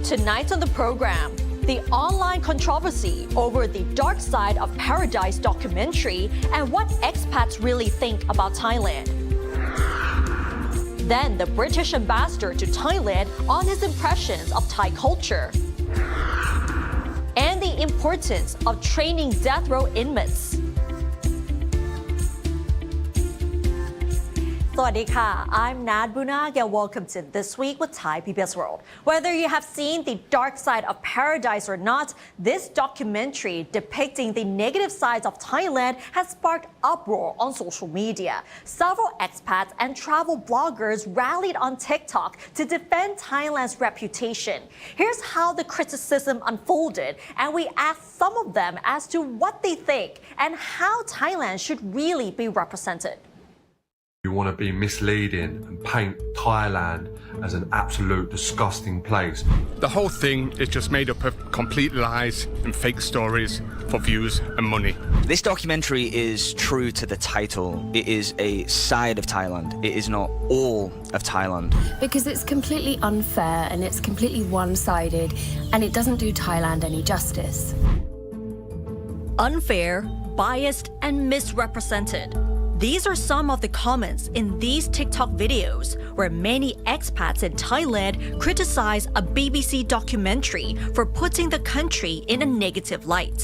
Tonight on the program, the online controversy over the Dark Side of Paradise documentary and what expats really think about Thailand. Then the British ambassador to Thailand on his impressions of Thai culture. And the importance of training death row inmates. สวัสดีค่ะ I'm Nad Bunag and welcome to This Week with Thai PBS World. Whether you have seen the dark side of paradise or not, this documentary depicting the negative sides of Thailand has sparked uproar on social media. Several expats and travel bloggers rallied on TikTok to defend Thailand's reputation. Here's how the criticism unfolded, and we asked some of them as to what they think and how Thailand should really be represented. You want to be misleading and paint Thailand as an absolute disgusting place. The whole thing is just made up of complete lies and fake stories for views and money. This documentary is true to the title. It is a side of Thailand. It is not all of Thailand. Because it's completely unfair and it's completely one-sided and it doesn't do Thailand any justice. Unfair, biased, and misrepresented. These are some of the comments in these TikTok videos where many expats in Thailand criticize a BBC documentary for putting the country in a negative light.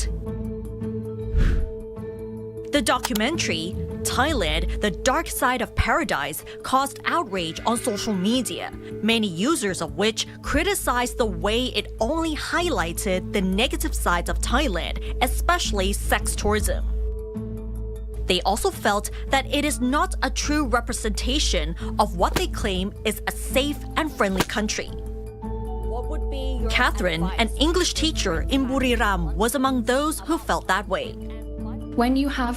The documentary, Thailand, The Dark Side of Paradise, caused outrage on social media, many users of which criticized the way it only highlighted the negative sides of Thailand, especially sex tourism. They also felt that it is not a true representation of what they claim is a safe and friendly country. Catherine, an English teacher in Buriram, was among those who felt that way. When you have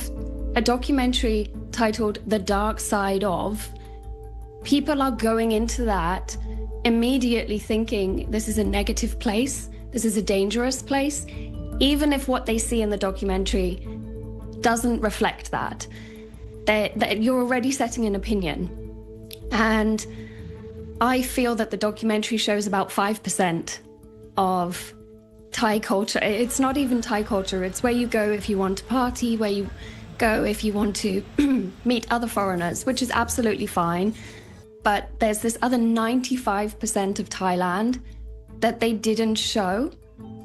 a documentary titled The Dark Side of, people are going into that immediately thinking this is a negative place, this is a dangerous place, even if what they see in the documentary doesn't reflect that. You're already setting an opinion. And I feel that the documentary shows about 5% of Thai culture. It's not even Thai culture. It's where you go if you want to party, where you go if you want to meet other foreigners, which is absolutely fine. But there's this other 95% of Thailand that they didn't show.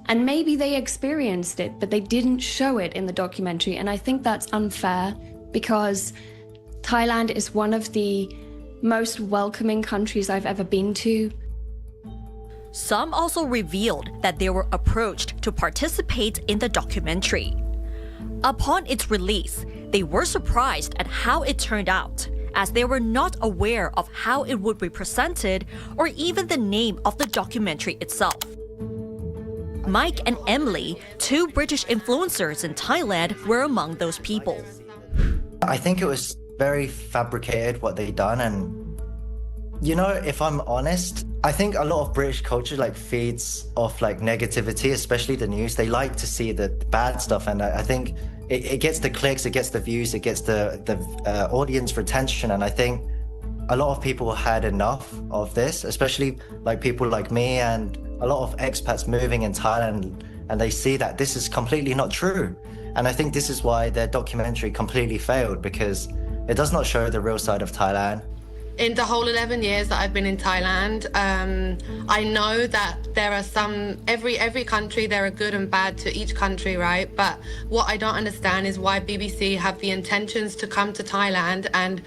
And maybe they experienced it, but they didn't show it in the documentary. And I think that's unfair because Thailand is one of the most welcoming countries I've ever been to. Some also revealed that they were approached to participate in the documentary. Upon its release, they were surprised at how it turned out, as they were not aware of how it would be presented or even the name of the documentary itself. Mike and Emily, two British influencers in Thailand, were among those people. I think it was very fabricated what they done, and you know, if I'm honest, I think a lot of British culture feeds off negativity, especially the news. They like to see the bad stuff, and I think it gets the clicks, it gets the views, it gets the audience retention, and I think a lot of people had enough of this, especially people like me and a lot of expats moving in Thailand, and they see that this is completely not true. And I think this is why their documentary completely failed, because it does not show the real side of Thailand. In the whole 11 years that I've been in Thailand, I know that there are every country, there are good and bad to each country, right? But what I don't understand is why BBC have the intentions to come to Thailand and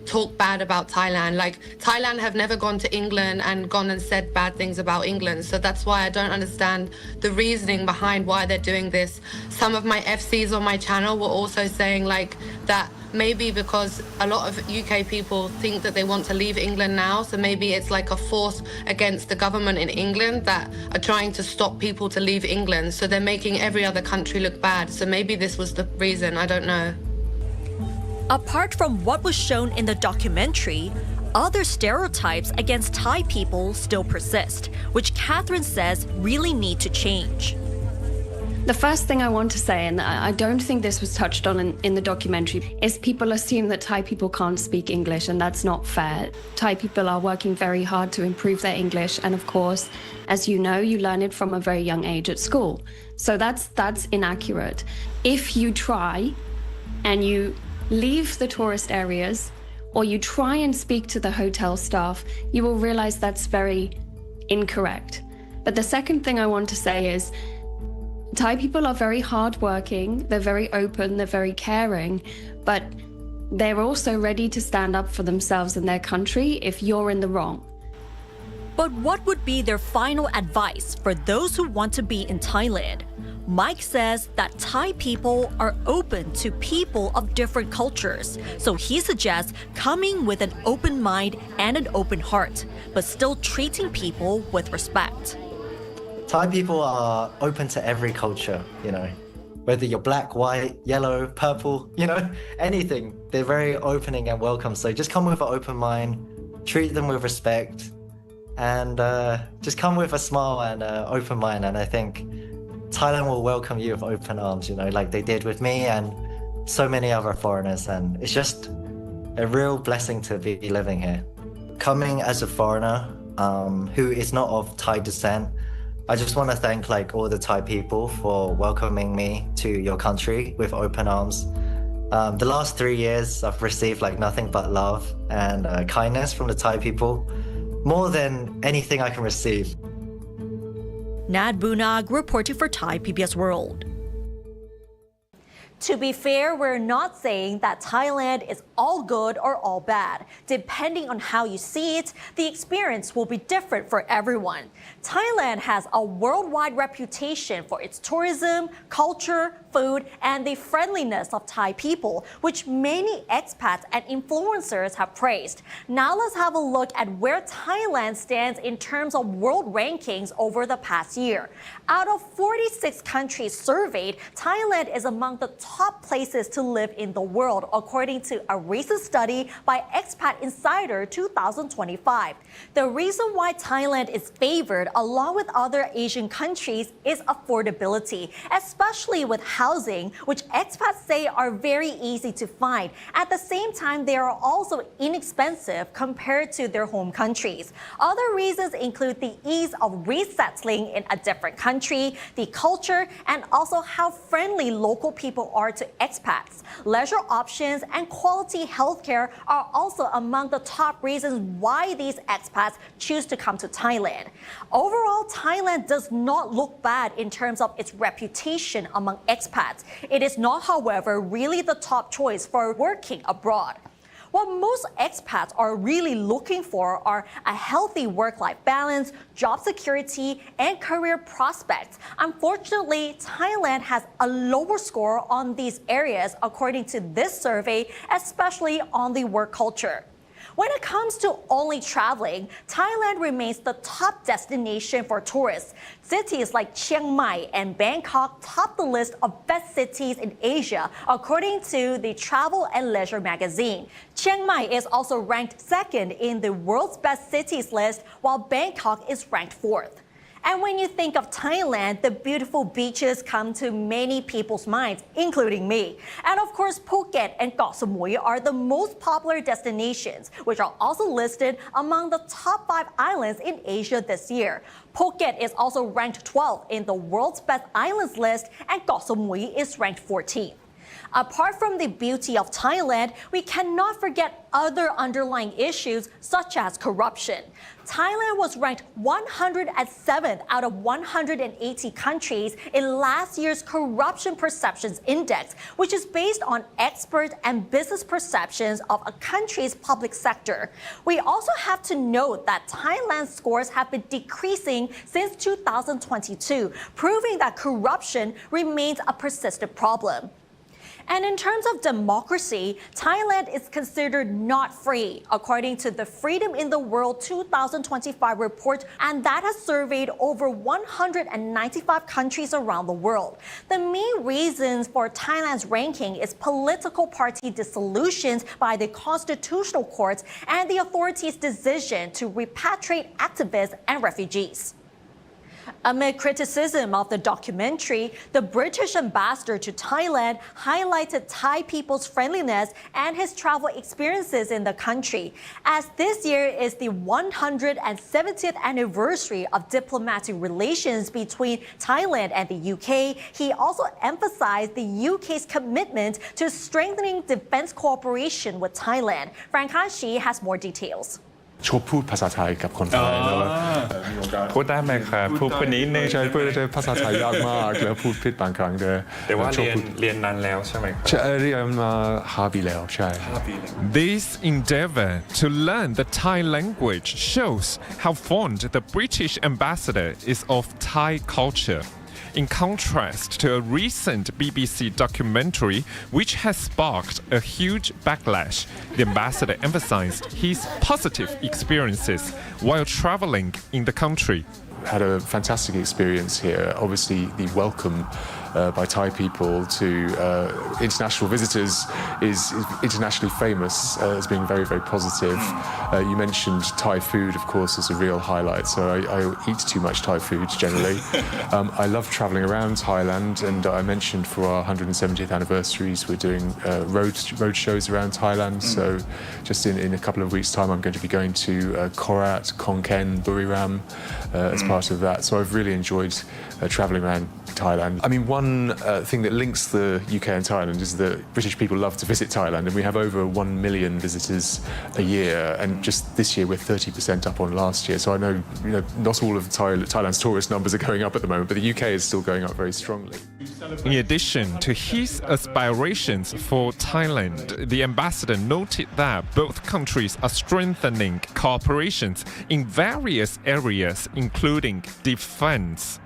talk bad about Thailand. Thailand have never gone to England and gone and said bad things about England. So that's why I don't understand the reasoning behind why they're doing this. Some of my FCs on my channel were also saying that maybe because a lot of UK people think that they want to leave England now, so maybe it's a force against the government in England that are trying to stop people to leave England. So they're making every other country look bad. So maybe this was the reason, I don't know. Apart from what was shown in the documentary, other stereotypes against Thai people still persist, which Catherine says really need to change. The first thing I want to say, and I don't think this was touched on in the documentary, is people assume that Thai people can't speak English, and that's not fair. Thai people are working very hard to improve their English, and of course, as you know, you learn it from a very young age at school. So that's inaccurate. If you try and you leave the tourist areas, or you try and speak to the hotel staff, you will realize that's very incorrect. But the second thing I want to say is, Thai people are very hardworking, they're very open, they're very caring, but they're also ready to stand up for themselves and their country if you're in the wrong. But what would be their final advice for those who want to be in Thailand? Mike says that Thai people are open to people of different cultures, so he suggests coming with an open mind and an open heart, but still treating people with respect. Thai people are open to every culture, whether you're black, white, yellow, purple, anything. They're very opening and welcome. So just come with an open mind, treat them with respect, and just come with a smile and an open mind. And I think Thailand will welcome you with open arms, like they did with me and so many other foreigners. And it's just a real blessing to be living here. Coming as a foreigner who is not of Thai descent, I just want to thank all the Thai people for welcoming me to your country with open arms. The last 3 years, I've received nothing but love and kindness from the Thai people, more than anything I can receive. Nad Bunag reporting for Thai PBS World. To be fair, we're not saying that Thailand is all good or all bad. Depending on how you see it, the experience will be different for everyone. Thailand has a worldwide reputation for its tourism, culture, food, and the friendliness of Thai people, which many expats and influencers have praised. Now let's have a look at where Thailand stands in terms of world rankings over the past year. Out of 46 countries surveyed, Thailand is among the top places to live in the world, according to a recent study by Expat Insider 2025. The reason why Thailand is favored along with other Asian countries is affordability, especially with housing, which expats say are very easy to find. At the same time, they are also inexpensive compared to their home countries. Other reasons include the ease of resettling in a different country, the culture, and also how friendly local people are to expats. Leisure options and quality healthcare are also among the top reasons why these expats choose to come to Thailand. Overall, Thailand does not look bad in terms of its reputation among expats. It is not, however, really the top choice for working abroad. What most expats are really looking for are a healthy work-life balance, job security, and career prospects. Unfortunately, Thailand has a lower score on these areas according to this survey, especially on the work culture. When it comes to only traveling, Thailand remains the top destination for tourists. Cities like Chiang Mai and Bangkok top the list of best cities in Asia, according to the Travel and Leisure magazine. Chiang Mai is also ranked second in the world's best cities list, while Bangkok is ranked fourth. And when you think of Thailand, the beautiful beaches come to many people's minds, including me. And of course, Phuket and Koh Samui are the most popular destinations, which are also listed among the top 5 islands in Asia this year. Phuket is also ranked 12th in the world's best islands list, and Koh Samui is ranked 14th. Apart from the beauty of Thailand, we cannot forget other underlying issues such as corruption. Thailand was ranked 107th out of 180 countries in last year's Corruption Perceptions Index, which is based on expert and business perceptions of a country's public sector. We also have to note that Thailand's scores have been decreasing since 2022, proving that corruption remains a persistent problem. And in terms of democracy, Thailand is considered not free, according to the Freedom in the World 2025 report, and that has surveyed over 195 countries around the world. The main reasons for Thailand's ranking is political party dissolutions by the constitutional courts and the authorities' decision to repatriate activists and refugees. Amid criticism of the documentary, the British ambassador to Thailand highlighted Thai people's friendliness and his travel experiences in the country. As this year is the 170th anniversary of diplomatic relations between Thailand and the UK, he also emphasized the UK's commitment to strengthening defense cooperation with Thailand. Frank Hanshi has more details. ชอบพูดภาษาไทยกับคนไทยแล้วพูดได้ไหมครับพูดคนนี้ใช่พูดได้ภาษาไทยยากมากแล้วพูดผิดบางครั้งเลยแต่ว่าเรียนนานแล้วใช่ไหมครับใช่เรียนมา5 ปีแล้วใช่ This endeavor to learn the Thai language shows how fond the British ambassador is of Thai culture. In contrast to a recent BBC documentary which has sparked a huge backlash, the ambassador emphasized his positive experiences while traveling in the country. Had a fantastic experience here. Obviously, the welcome by Thai people to international visitors is internationally famous as being very, very positive. You mentioned Thai food, of course, as a real highlight. So I eat too much Thai food generally. I love traveling around Thailand, and I mentioned for our 170th anniversaries, we're doing road shows around Thailand. So just in a couple of weeks' time, I'm going to be going to Korat, Khon Kaen, Buriram as part of that. So I've really enjoyed traveling around Thailand. I mean, one thing that links the UK and Thailand is that British people love to visit Thailand, and we have over 1 million visitors a year, and just this year we're 30% up on last year. So I know, not all of Thailand's tourist numbers are going up at the moment, but the UK is still going up very strongly. In addition to his aspirations for Thailand, the ambassador noted that both countries are strengthening cooperations in various areas, including defense.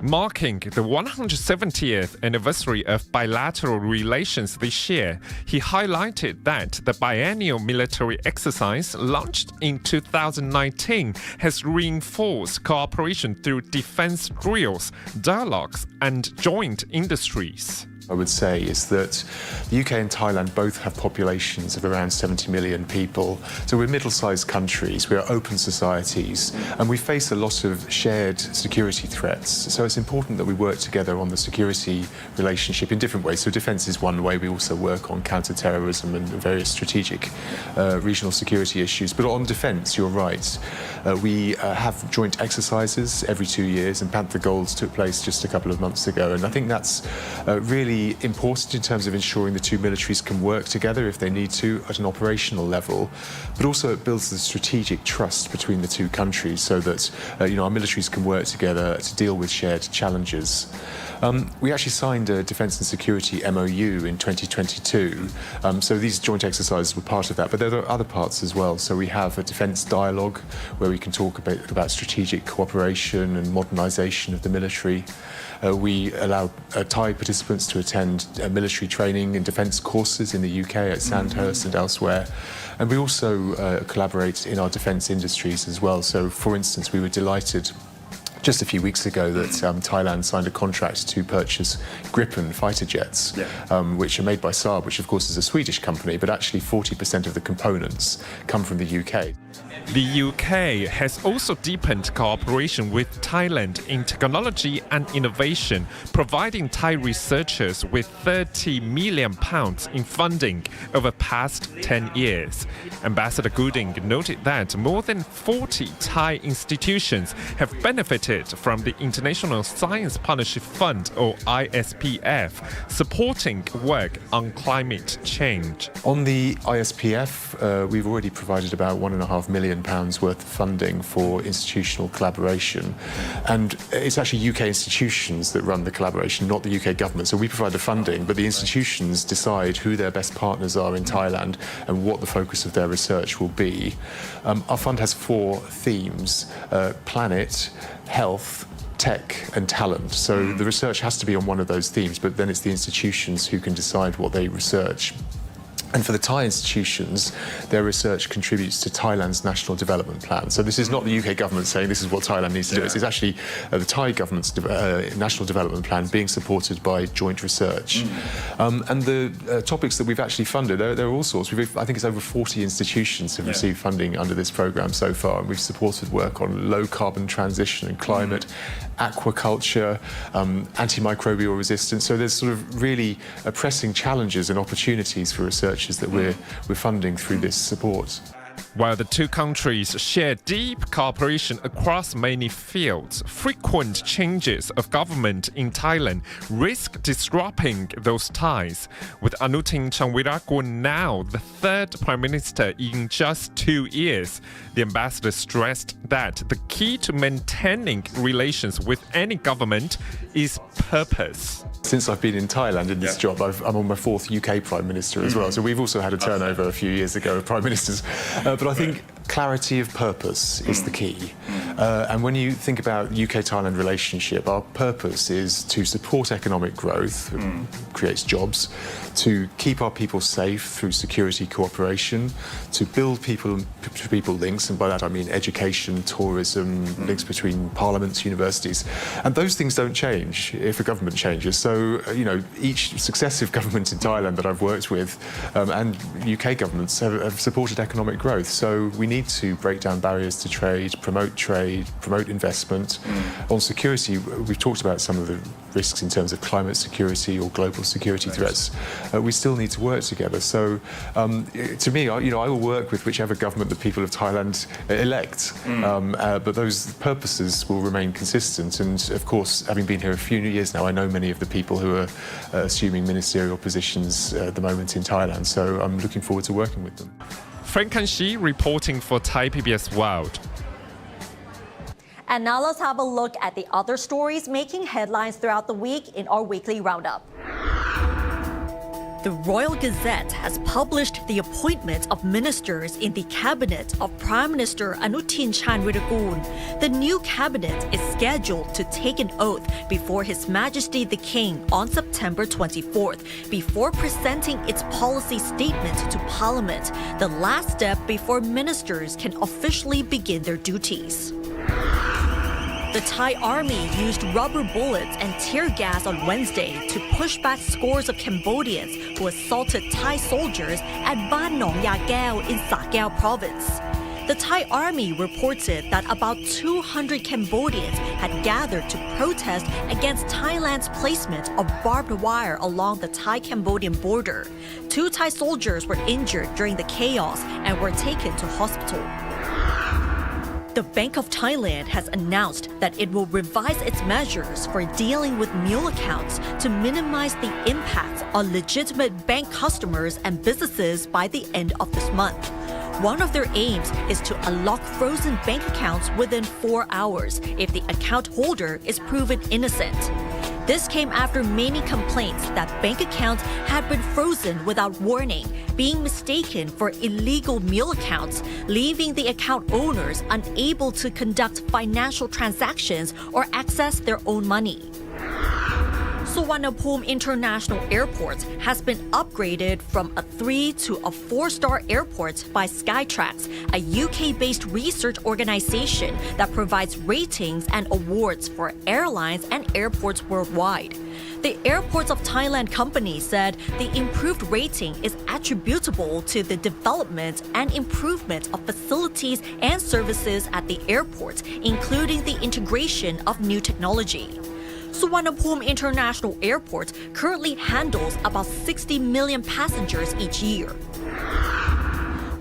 Marking the 170th anniversary of bilateral relations this year, he highlighted that the biennial military exercise launched in 2019 has reinforced cooperation through defense drills, dialogues, and joint industries. I would say is that the UK and Thailand both have populations of around 70 million people. So we're middle-sized countries, we're open societies, and we face a lot of shared security threats. So it's important that we work together on the security relationship in different ways. So defence is one way. We also work on counter-terrorism and various strategic regional security issues. But on defence, you're right. We have joint exercises every 2 years, and Panther Goals took place just a couple of months ago. And I think that's really important in terms of ensuring the two militaries can work together if they need to at an operational level, but also it builds the strategic trust between the two countries so that our militaries can work together to deal with shared challenges. We actually signed a defence and security MOU in 2022, so these joint exercises were part of that, but there are other parts as well. So we have a defence dialogue where we can talk about strategic cooperation and modernisation of the military. We allow Thai participants to attend military training and defence courses in the UK at Sandhurst and elsewhere. And we also collaborate in our defence industries as well. So, for instance, we were delighted just a few weeks ago that Thailand signed a contract to purchase Gripen fighter jets, which are made by Saab, which of course is a Swedish company, but actually 40% of the components come from the UK. The UK has also deepened cooperation with Thailand in technology and innovation, providing Thai researchers with £30 million in funding over the past 10 years. Ambassador Gooding noted that more than 40 Thai institutions have benefited from the International Science Partnership Fund, or ISPF, supporting work on climate change. On the ISPF, we've already provided about £1.5 million worth of funding for institutional collaboration, and it's actually UK institutions that run the collaboration, not the UK government. So we provide the funding, but the institutions decide who their best partners are in Thailand and what the focus of their research will be. Our fund has 4 themes: planet, health, tech and talent. So the research has to be on one of those themes, but then it's the institutions who can decide what they research. And for the Thai institutions, their research contributes to Thailand's national development plan. So this is not the UK government saying this is what Thailand needs to do. It's actually the Thai government's national development plan being supported by joint research. And the topics that we've actually funded, there are all sorts. I think it's over 40 institutions have received funding under this programme so far. And we've supported work on low carbon transition and climate, aquaculture, antimicrobial resistance. So there's sort of really pressing challenges and opportunities for researchers that we're funding through this support. While the two countries share deep cooperation across many fields, frequent changes of government in Thailand risk disrupting those ties. With Anutin Charnvirakul now the third Prime Minister in just 2 years, the ambassador stressed that the key to maintaining relations with any government is purpose. Since I've been in Thailand in this job, I'm on my 4th UK Prime Minister as well. So we've also had a turnover a few years ago of Prime Ministers. But I think clarity of purpose is the key. And when you think about UK-Thailand relationship, our purpose is to support economic growth, creates jobs, to keep our people safe through security cooperation, to build people-to-people links, and by that I mean education, tourism, links between parliaments, universities. And those things don't change if a government changes. So, each successive government in Thailand that I've worked with and UK governments have supported economic growth. So we need to break down barriers to trade, promote investment. On security, we've talked about some of the risks in terms of climate security or global security threats. We still need to work together. So to me, I will work with whichever government the people of Thailand elect. But those purposes will remain consistent. And of course, having been here a few years now, I know many of the people who are assuming ministerial positions at the moment in Thailand. So I'm looking forward to working with them. Frank Kanshi reporting for Thai PBS World. And now let's have a look at the other stories making headlines throughout the week in our weekly roundup. The Royal Gazette has published the appointment of ministers in the cabinet of Prime Minister Anutin Charnvirakul. The new cabinet is scheduled to take an oath before His Majesty the King on September 24th, before presenting its policy statement to Parliament, the last step before ministers can officially begin their duties. The Thai army used rubber bullets and tear gas on Wednesday to push back scores of Cambodians who assaulted Thai soldiers at Ban Nong Ya Keo in Sa Kaeo province. The Thai army reported that about 200 Cambodians had gathered to protest against Thailand's placement of barbed wire along the Thai-Cambodian border. 2 Thai soldiers were injured during the chaos and were taken to hospital. The Bank of Thailand has announced that it will revise its measures for dealing with mule accounts to minimize the impact on legitimate bank customers and businesses by the end of this month. One of their aims is to unlock frozen bank accounts within 4 hours if the account holder is proven innocent. This came after many complaints that bank accounts had been frozen without warning, being mistaken for illegal mule accounts, leaving the account owners unable to conduct financial transactions or access their own money. Suvarnabhumi International Airport has been upgraded from a 3 to a 4-star airport by Skytrax, a UK-based research organization that provides ratings and awards for airlines and airports worldwide. The Airports of Thailand company said the improved rating is attributable to the development and improvement of facilities and services at the airport, including the integration of new technology. Suvarnabhumi International Airport currently handles about 60 million passengers each year.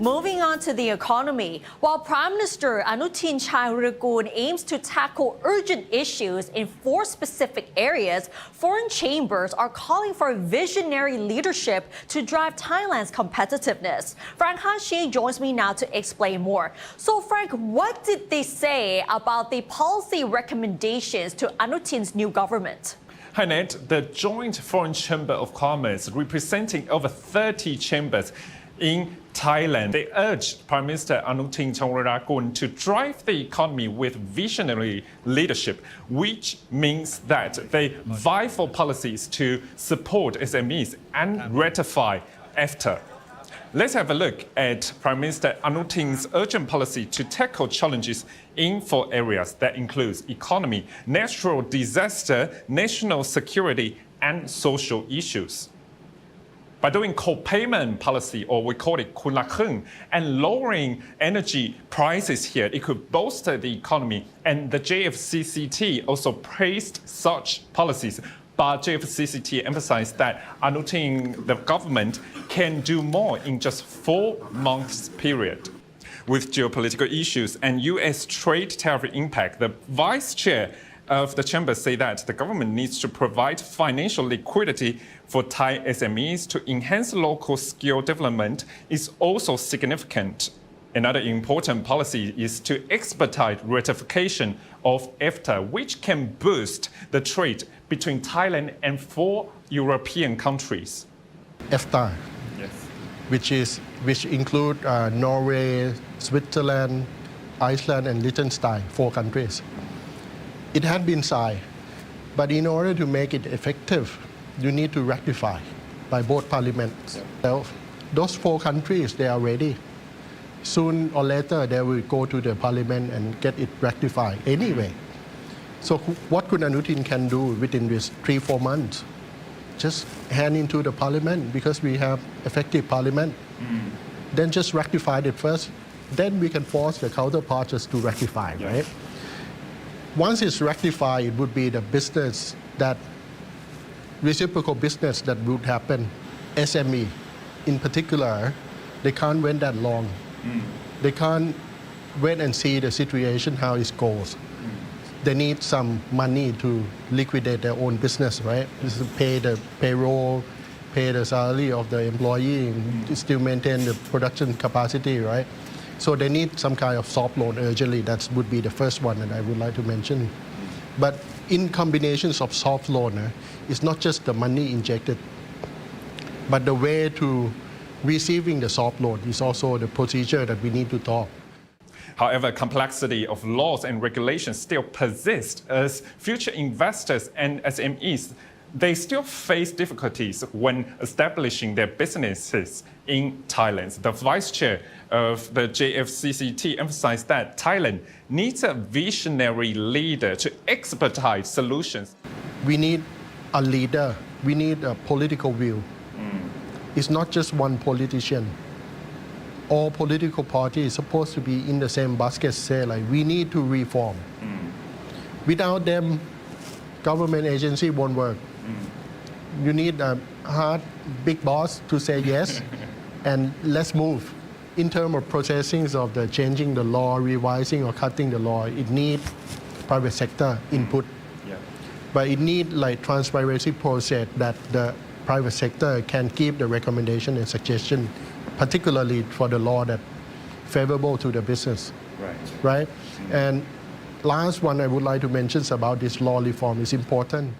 Moving on to the economy, while Prime Minister Anutin Charnvirakul aims to tackle urgent issues in 4 specific areas, foreign chambers are calling for visionary leadership to drive Thailand's competitiveness. Frank Kanshi joins me now to explain more. So Frank, what did they say about the policy recommendations to Anutin's new government? Hi, Ned. The Joint Foreign Chamber of Commerce, representing over 30 chambers in Thailand, they urged Prime Minister Anutin Charnvirakul to drive the economy with visionary leadership, which means that they vie for policies to support SMEs and ratify EFTA. Let's have a look at Prime Minister Anutin's urgent policy to tackle challenges in 4 areas that includes economy, natural disaster, national security, and social issues. By doing co-payment policy, or we call it kunlakhung, and lowering energy prices here, it could bolster the economy. And the JFCCT also praised such policies. But JFCCT emphasized that Anutin, the government, can do more in just 4 months period. With geopolitical issues and U.S. trade tariff impact, the vice chair of the chamber say that the government needs to provide financial liquidity for Thai SMEs to enhance local skill development is also significant. Another important policy is to expedite ratification of EFTA, which can boost the trade between Thailand and 4 European countries. EFTA, Yes. which include Norway, Switzerland, Iceland, and Liechtenstein, 4 countries. It had been signed, but in order to make it effective, you need to ratify by both parliaments. So those 4 countries, they are ready. Soon or later, they will go to the parliament and get it ratified anyway. So what could Anutin can do within this 3-4 months? Just hand into the parliament, because we have effective parliament. Then just ratify it first. Then we can force the counterparts to ratify, right? Once it's ratified, it would be the business that, reciprocal business that would happen. SME, in particular, they can't wait that long. They can't wait and see the situation, how it goes. They need some money to liquidate their own business, right? This is pay the payroll, pay the salary of the employee, and still maintain the production capacity, right? So they need some kind of soft loan urgently. That would be the first one that I would like to mention. But in combinations of soft loan, it's not just the money injected, but the way to receiving the soft loan is also the procedure that we need to talk. However, complexity of laws and regulations still persist as future investors and SMEs, they still face difficulties when establishing their businesses in Thailand. The vice chair of the JFCCT emphasized that Thailand needs a visionary leader to expedite solutions. We need a leader. We need a political will. It's not just one politician. All political parties are supposed to be in the same basket, say like, we need to reform. Without them, government agency won't work. You need a hard, big boss to say yes, and let's move. In terms of processing of the changing the law, revising or cutting the law, it needs private sector input. But it needs like transparency process that the private sector can give the recommendation and suggestion, particularly for the law that favorable to the business. Right? And last one I would like to mention about this law reform is important.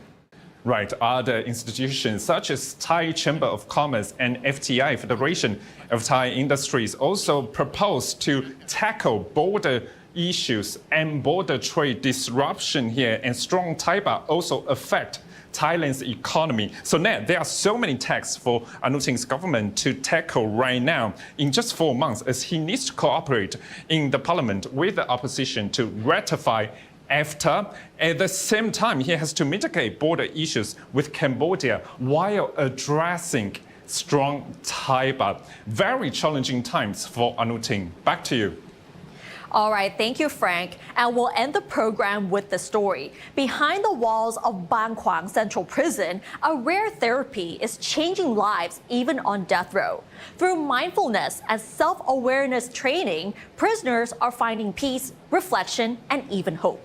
Right. Other institutions such as Thai Chamber of Commerce and FTI, Federation of Thai Industries, also propose to tackle border issues and border trade disruption here, and strong Thai baht also affect Thailand's economy. So now there are so many tasks for Anutin's government to tackle right now in just 4 months, as he needs to cooperate in the parliament with the opposition to ratify EFTA. At the same time, he has to mitigate border issues with Cambodia while addressing strong Thai baht. Very challenging times for Anutin. Back to you. All right, thank you, Frank. And we'll end the program with the story. Behind the walls of Bang Kwang Central Prison, a rare therapy is changing lives even on death row. Through mindfulness and self-awareness training, prisoners are finding peace, reflection, and even hope.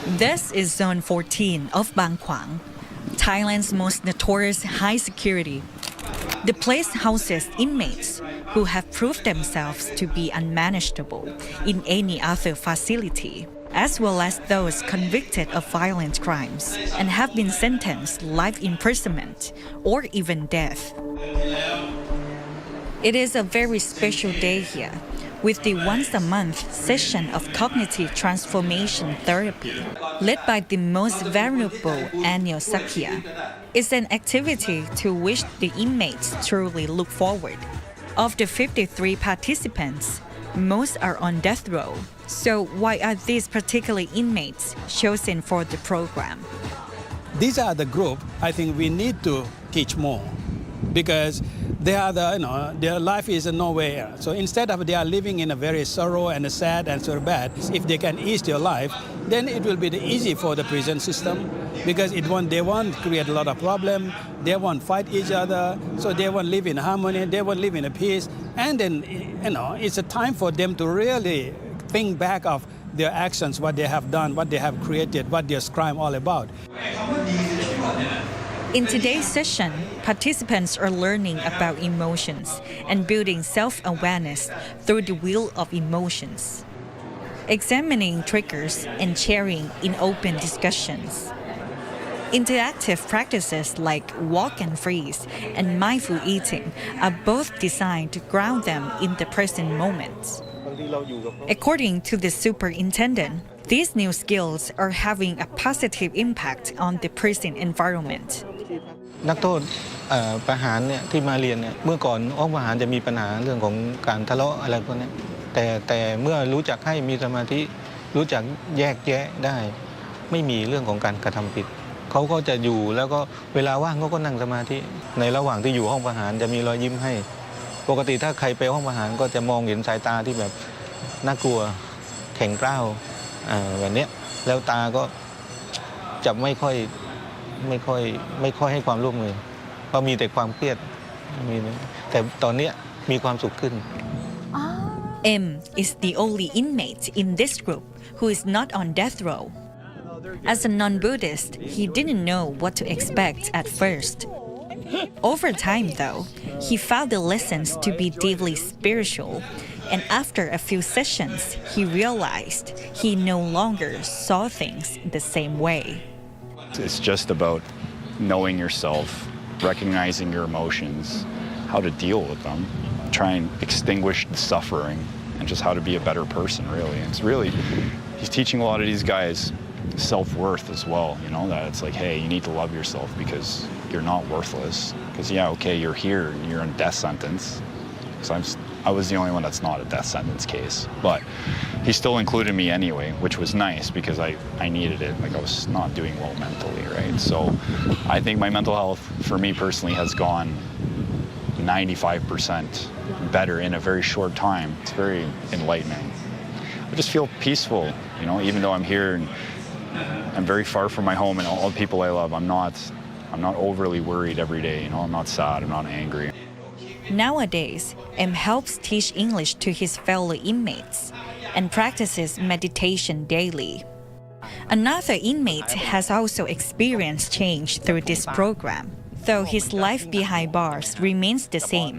This is Zone 14 of Bang Kwang, Thailand's most notorious high security. The place houses inmates who have proved themselves to be unmanageable in any other facility, as well as those convicted of violent crimes and have been sentenced life imprisonment or even death. It is a very special day here, with the once-a-month session of cognitive transformation therapy, led by the most vulnerable Anil Sakya. It's an activity to which the inmates truly look forward. Of the 53 participants, most are on death row. So why are these particular inmates chosen for the program? These are the group I think we need to teach more, because they are their life is nowhere. So instead of they are living in a very sorrow and sad and so bad, if they can ease their life, then it will be easy for the prison system, because they won't create a lot of problem, they won't fight each other, so they won't live in harmony, they won't live in a peace, and then it's a time for them to really think back of their actions, what they have done, what they have created, what their crime all about. In today's session, participants are learning about emotions and building self-awareness through the wheel of emotions, examining triggers and sharing in open discussions. Interactive practices like walk and freeze and mindful eating are both designed to ground them in the present moment. According to the superintendent, these new skills are having a positive impact on the prison environment. นักโทษประหารเนี่ยที่มาเรียนเนี่ยเมื่อก่อนห้องประหารจะมีปัญหาเรื่องของการทะเลาะอะไรพวกนี้แต่เมื่อรู้จักให้มีสมาธิรู้จักแยกแยะได้ไม่มีเรื่องของการกระทำผิดเขาก็จะอยู่แล้วก็เวลาว่างเขาก็นั่งสมาธิในระหว่างที่อยู่ห้องประหารจะมีรอยยิ้มให้ปกติถ้าใครไปห้องประหารก็จะมองเห็นสายตาที่แบบน่ากลัวแข็งกร้าวแบบนี้แล้วตาก็จะไม่ค่อยให้ความร่วมมือเพราะมีแต่ความเครียดแต่ตอนนี้มีความสุขขึ้น M is the only inmate in this group who is not on death row. As a non-Buddhist, he didn't know what to expect at first. Over time, though, he found the lessons to be deeply spiritual, and after a few sessions, he realized he no longer saw things the same way. It's just about knowing yourself, recognizing your emotions, how to deal with them, try and extinguish the suffering, and just how to be a better person, really. He's teaching a lot of these guys self-worth as well, that it's like, hey, you need to love yourself because you're not worthless. Because, okay, you're here and you're in death sentence. So I was the only one that's not a death sentence case. But he still included me anyway, which was nice because I needed it. Like I was not doing well mentally, right? So I think my mental health for me personally has gone 95% better in a very short time. It's very enlightening. I just feel peaceful, even though I'm here and I'm very far from my home and all the people I love. I'm not overly worried every day, I'm not sad, I'm not angry. Nowadays, M helps teach English to his fellow inmates and practices meditation daily. Another inmate has also experienced change through this program. Though his life behind bars remains the same,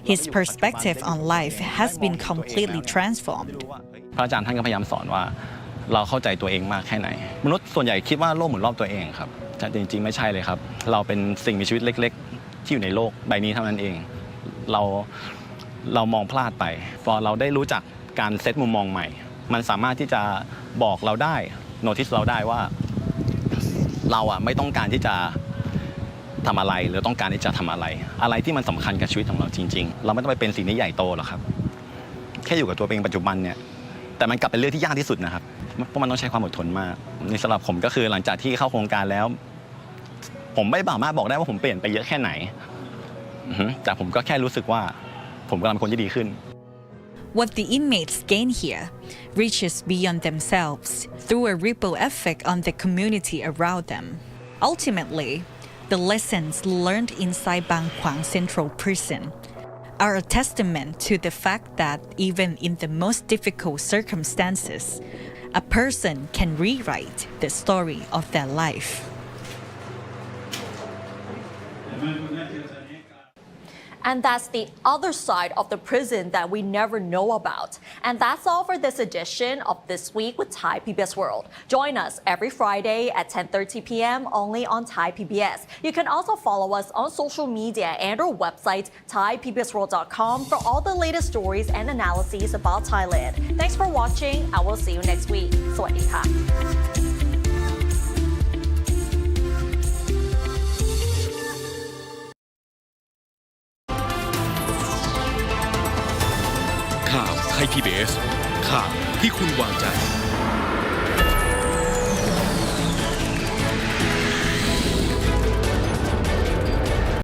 his perspective on life has been completely transformed. พระอาจารย์ท่านก็พยายามสอนว่าเราเข้าใจตัวเองมากแค่ไหนมนุษย์ส่วนใหญ่คิดว่าโลกหมุนรอบตัวเองครับแต่จริงๆไม่ใช่เลยครับเราเป็นสิ่งมีชีวิตเล็กๆที่อยู่ในโลกใบนี้เท่านั้นเองเรามองพลาดไปพอเราได้รู้จักการเซตมุมมองใหม่มันสามารถที่จะบอกเราได้โน้ติสเราได้ว่าเราไม่ต้องการที่จะทำอะไรหรือต้องการที่จะทำอะไรที่มันสำคัญกับชีวิตของเราจริงๆเราไม่ต้องไปเป็นสิ่งที่ใหญ่โตหรอกครับแค่อยู่กับตัวเองปัจจุบันเนี่ยแต่มันกลับเป็นเรื่องที่ยากที่สุดนะครับเพราะมันต้องใช้ความอดทนมากในสำหรับผมก็คือหลังจากที่เข้าโครงการแล้วผมไม่สามารถบอกได้ว่าผมเปลี่ยนไปเยอะแค่ไหนแต่ผมก็แค่รู้สึกว่าผมกำลังเป็นคนที่ดีขึ้น What the inmates gain here reaches beyond themselves through a ripple effect on the community around them. Ultimately, the lessons learned inside Bang Kwang Central Prison are a testament to the fact that even in the most difficult circumstances, a person can rewrite the story of their life. And that's the other side of the prison that we never know about. And that's all for this edition of This Week with Thai PBS World. Join us every Friday at 10:30 p.m. only on Thai PBS. You can also follow us on social media and our website, thaipbsworld.com, for all the latest stories and analyses about Thailand. Thanks for watching. I will see you next week. สวัสดีค่ะ ข่าวไทย PBS ข่าวที่คุณวางใจ